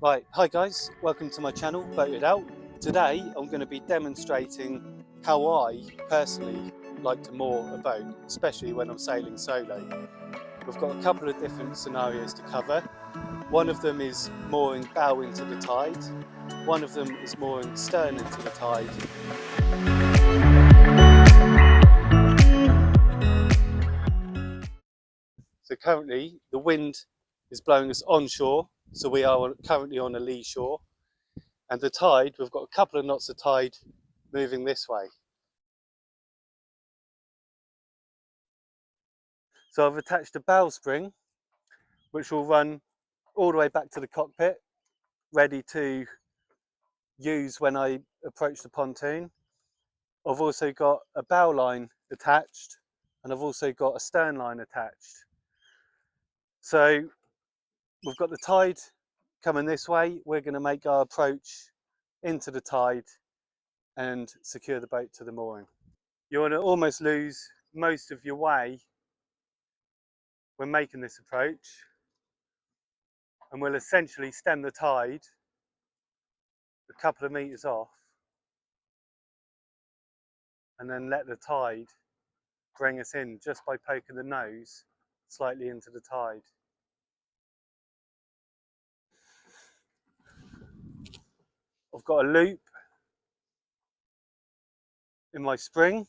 Right, hi guys, welcome to my channel, Boated Out. Today I'm going to be demonstrating how I personally like to moor a boat, especially when I'm sailing solo. We've got a couple of different scenarios to cover. One of them is mooring bow into the tide, one of them is mooring stern into the tide. So currently the wind is blowing us onshore, so we are currently on a lee shore, and the tide, we've got a couple of knots of tide moving this way. So I've attached a bow spring which will run all the way back to the cockpit, ready to use when I approach the pontoon. I've also got a bow line attached, and I've also got a stern line attached. So we've got the tide coming this way. We're going to make our approach into the tide and secure the boat to the mooring. You want to almost lose most of your way when making this approach, and we'll essentially stem the tide a couple of meters off and then let the tide bring us in just by poking the nose slightly into the tide. I've got a loop in my spring,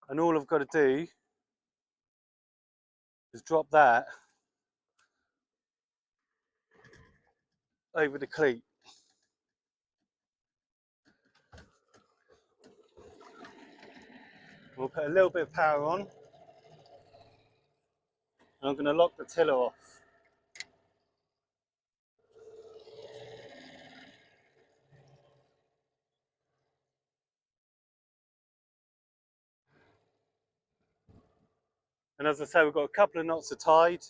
and all I've got to do is drop that over the cleat. We'll put a little bit of power on, and I'm going to lock the tiller off. And as I say, we've got a couple of knots of tide.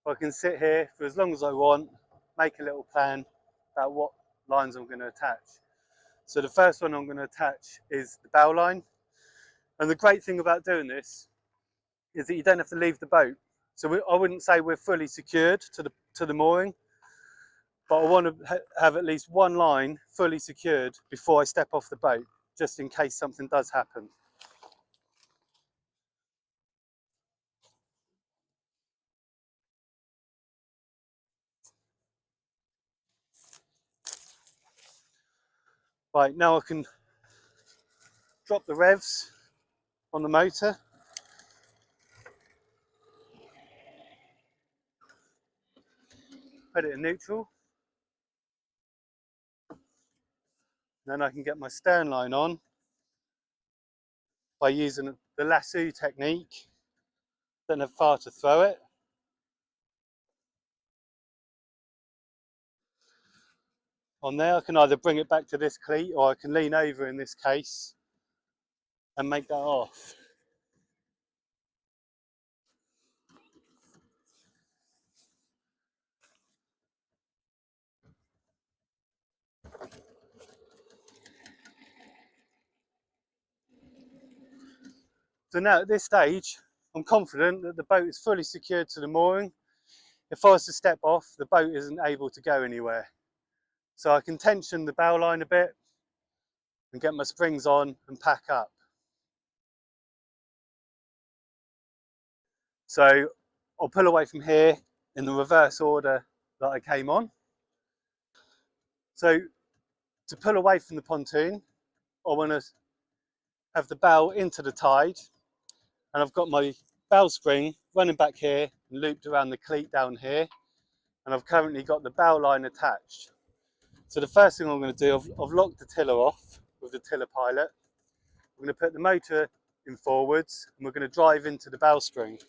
I can sit here for as long as I want, make a little plan about what lines I'm going to attach. So the first one I'm going to attach is the bow line. And the great thing about doing this is that you don't have to leave the boat. So I wouldn't say we're fully secured to the mooring, but I want to have at least one line fully secured before I step off the boat, just in case something does happen. Right, now I can drop the revs on the motor. Put it in neutral. Then I can get my stern line on by using the lasso technique. Don't have far to throw it. On there, I can either bring it back to this cleat, or I can lean over in this case and make that off. So now at this stage, I'm confident that the boat is fully secured to the mooring. If I was to step off, the boat isn't able to go anywhere. So I can tension the bow line a bit and get my springs on and pack up. So I'll pull away from here in the reverse order that I came on. So to pull away from the pontoon, I want to have the bow into the tide, and I've got my bow spring running back here and looped around the cleat down here, and I've currently got the bow line attached. So the first thing I'm going to do, I've locked the tiller off with the tiller pilot. I'm going to put the motor in forwards, and we're going to drive into the bow spring.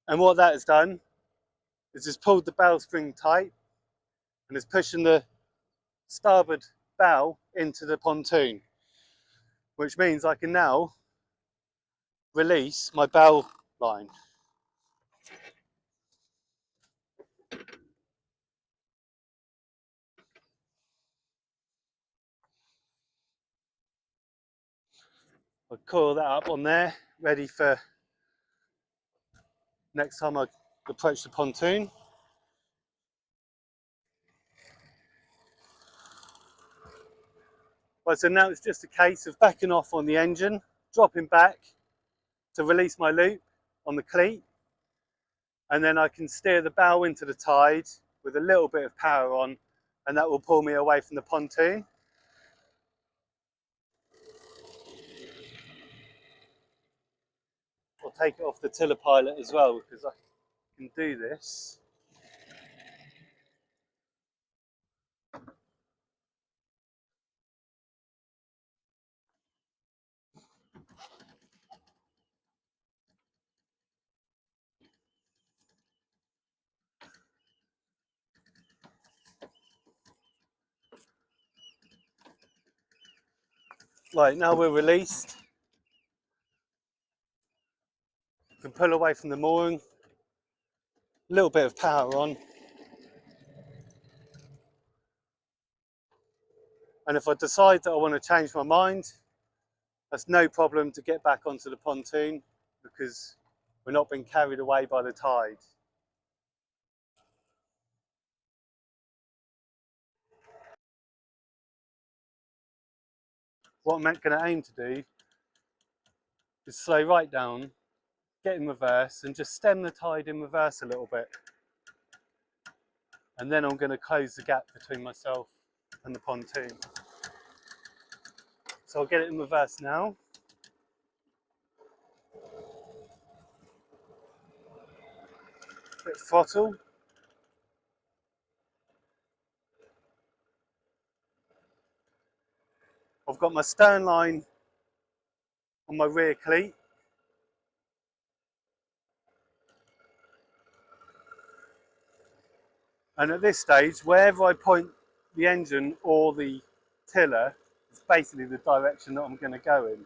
And what that has done is it's pulled the bow spring tight and it's pushing the starboard bow into the pontoon, which means I can now release my bow line. I'll coil that up on there, ready for next time I approach the pontoon. Right, so now it's just a case of backing off on the engine, dropping back to release my loop on the cleat, and then I can steer the bow into the tide with a little bit of power on, and that will pull me away from the pontoon. I'll take it off the tiller pilot as well because I can do this. Right, now we're released. We can pull away from the mooring, a little bit of power on. And if I decide that I want to change my mind, that's no problem to get back onto the pontoon because we're not being carried away by the tide. What I'm going to aim to do is slow right down, get in reverse and just stem the tide in reverse a little bit. And then I'm going to close the gap between myself and the pontoon. So I'll get it in reverse now. Bit of throttle. I've got my stern line on my rear cleat. And at this stage, wherever I point the engine or the tiller, it's basically the direction that I'm going to go in.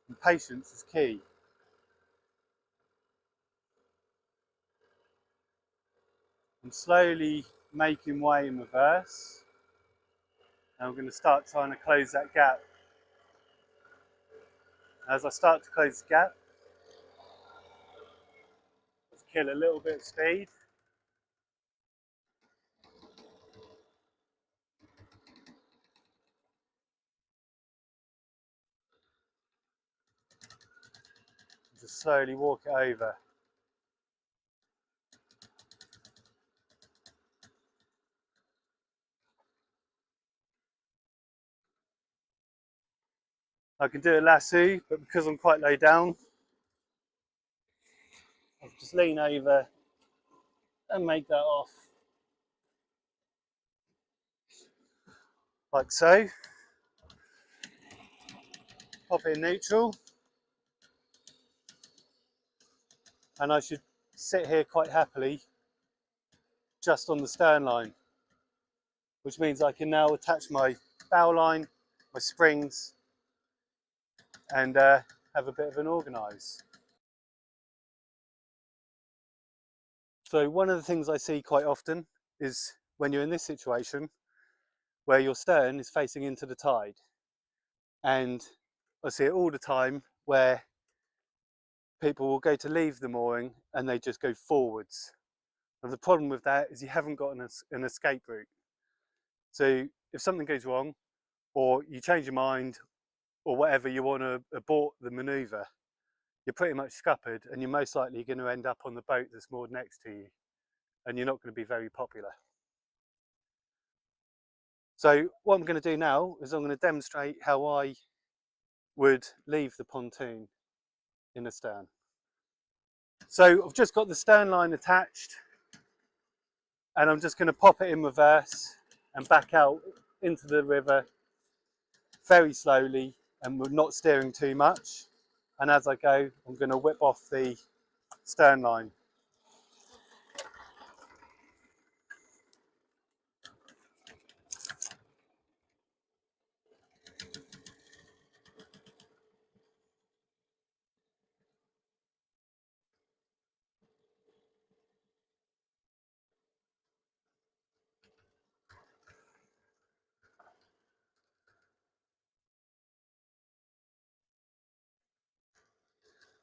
And patience is key. I'm slowly making way in reverse. And I'm going to start trying to close that gap. As I start to close the gap, let's kill a little bit of speed. Just slowly walk it over. I can do a lasso, but because I'm quite low down, I'll just lean over and make that off. Like so. Pop it in neutral. And I should sit here quite happily just on the stern line, which means I can now attach my bow line, my springs, and have a bit of an organise. So one of the things I see quite often is when you're in this situation where your stern is facing into the tide, and I see it all the time where people will go to leave the mooring and they just go forwards. And the problem with that is you haven't got an escape route. So if something goes wrong or you change your mind or whatever, you want to abort the manoeuvre, you're pretty much scuppered and you're most likely going to end up on the boat that's moored next to you and you're not going to be very popular. So what I'm going to do now is I'm going to demonstrate how I would leave the pontoon in a stern. So I've just got the stern line attached and I'm just going to pop it in reverse and back out into the river very slowly, and we're not steering too much. And as I go, I'm going to whip off the stern line.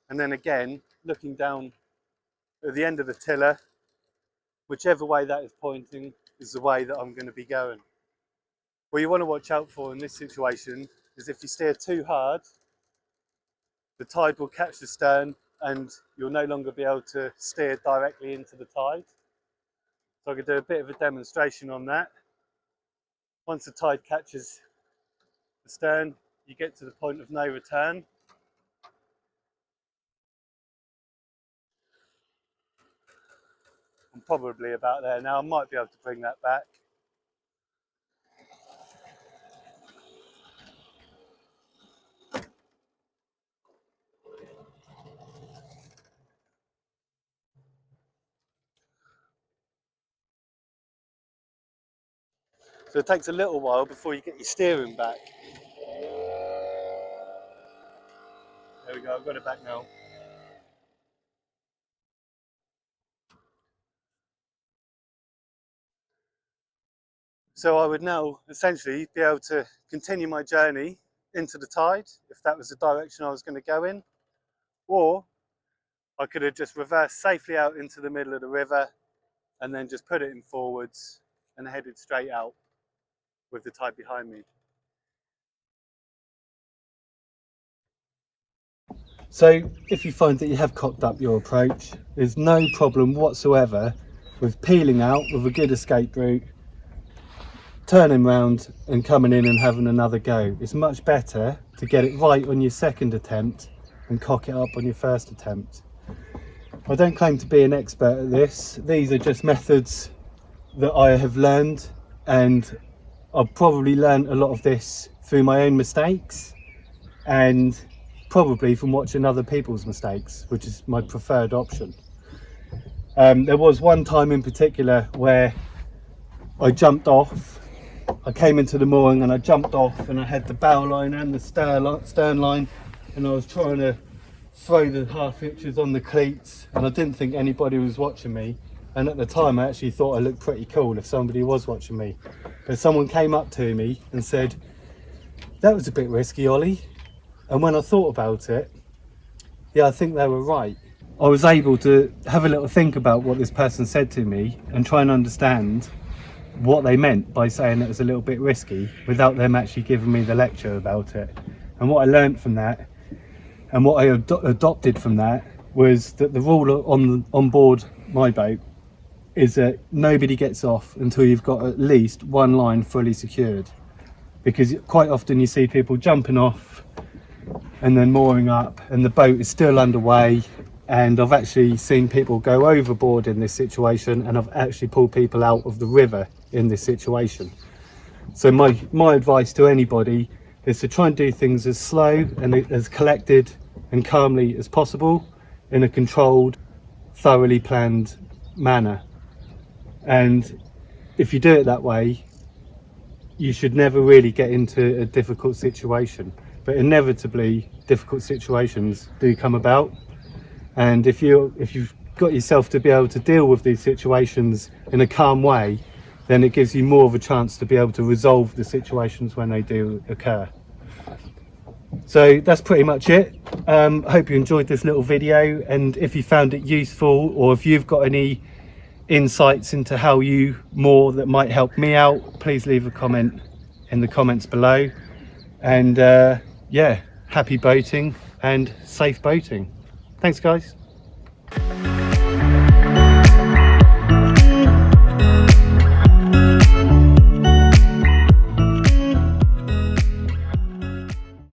and then again looking down at the end of the tiller, whichever way that is pointing is the way that I'm going to be going. What you want to watch out for in this situation is if you steer too hard, the tide will catch the stern and you'll no longer be able to steer directly into the tide. So I could do a bit of a demonstration on that. Once the tide catches the stern, you get to the point of no return. I'm probably about there now. I might be able to bring that back. So it takes a little while before you get your steering back. There we go, I've got it back now. So I would now essentially be able to continue my journey into the tide, if that was the direction I was going to go in, or I could have just reversed safely out into the middle of the river and then just put it in forwards and headed straight out with the tide behind me. So if you find that you have cocked up your approach, there's no problem whatsoever with peeling out with a good escape route, turning round and coming in and having another go. It's much better to get it right on your second attempt and cock it up on your first attempt. I don't claim to be an expert at this. These are just methods that I have learned, and I've probably learned a lot of this through my own mistakes and probably from watching other people's mistakes, which is my preferred option. There was one time in particular where I jumped off. I came into the mooring and I jumped off, and I had the bow line and the stern line, and I was trying to throw the half hitches on the cleats, and I didn't think anybody was watching me, and at the time I actually thought I looked pretty cool if somebody was watching me. But someone came up to me and said, "That was a bit risky, Ollie." And when I thought about it, yeah, I think they were right. I was able to have a little think about what this person said to me and try and understand what they meant by saying it was a little bit risky without them actually giving me the lecture about it. And what I learned from that and what I adopted from that was that the rule on board my boat is that nobody gets off until you've got at least one line fully secured, because quite often you see people jumping off and then mooring up and the boat is still underway, and I've actually seen people go overboard in this situation, and I've actually pulled people out of the river in this situation. So my advice to anybody is to try and do things as slow and as collected and calmly as possible in a controlled, thoroughly planned manner. And if you do it that way, you should never really get into a difficult situation. But inevitably, difficult situations do come about. And if you've got yourself to be able to deal with these situations in a calm way, then it gives you more of a chance to be able to resolve the situations when they do occur. So that's pretty much it. I hope you enjoyed this little video, and if you found it useful, or if you've got any insights into how you moor that might help me out, please leave a comment in the comments below. And yeah, happy boating and safe boating. Thanks guys.